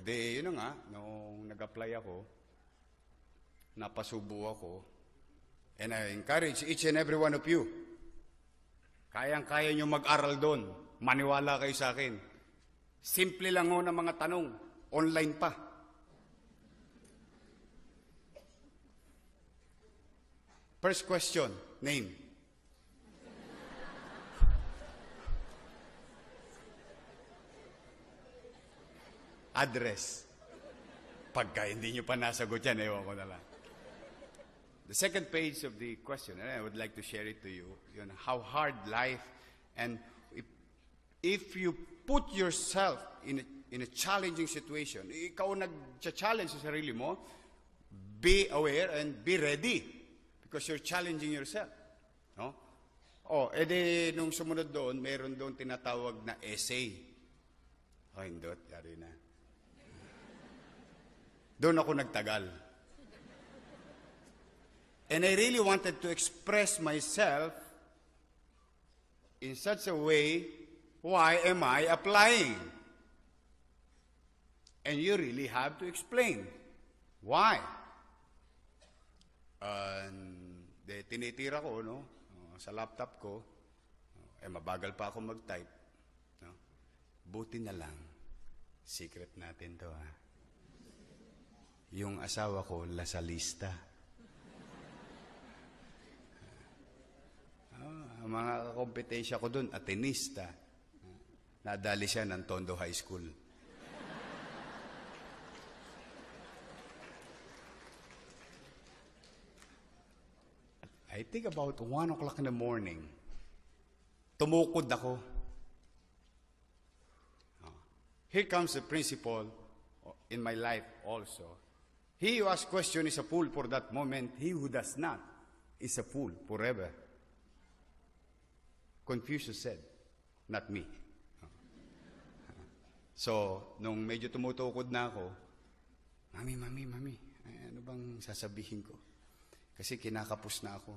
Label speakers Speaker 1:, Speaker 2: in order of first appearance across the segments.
Speaker 1: di, yun na nga, nung nag-apply ako, napasubo ako, and I encourage each and every one of you, kayang-kaya nyo mag-aral doon, maniwala kayo sa akin. Simple lang ho ng mga tanong, online pa. First question, name. Address. Pagka hindi nyo pa nasagot yan, ewan ko na lang. The second page of the question, and I would like to share it to you, how hard life, and if you put yourself in a challenging situation, ikaw nag-challenge sa sarili mo, be aware and be ready because you're challenging yourself. No? Edi nung sumunod doon, meron doon tinatawag na essay. Hindot, yari na. Doon ako nagtagal. And I really wanted to express myself in such a way, why am I applying? And you really have to explain. Why? Tinitira ko, no? Sa laptop ko, mabagal pa ako mag-type. No? Buti na lang, secret natin to, ha? Yung asawa ko, lasalista. Ang mga kompetensya ko doon, atenista. Nadali siya ng Tondo High School. I think about 1 o'clock in the morning, tumukod ako. Here comes the principle in my life also. He who asks question is a fool for that moment. He who does not is a fool forever. Confucius said, not me. So, nung medyo tumutukod na ako, Mami, ano bang sasabihin ko? Kasi kinakapos na ako.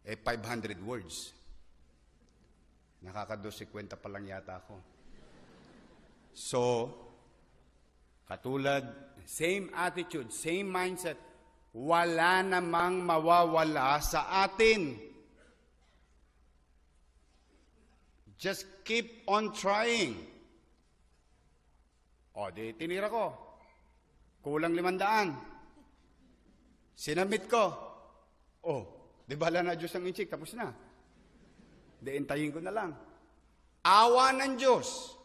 Speaker 1: 500 words. Nakaka-250 pa lang yata ako. So, katulad, same attitude, same mindset, wala namang mawawala sa atin. Just keep on trying. Di tinira ko. Kulang 500. Sinamit ko. Di bala na Diyos ang inchik, tapos na. Di intayin ko na lang. Awa ng Diyos.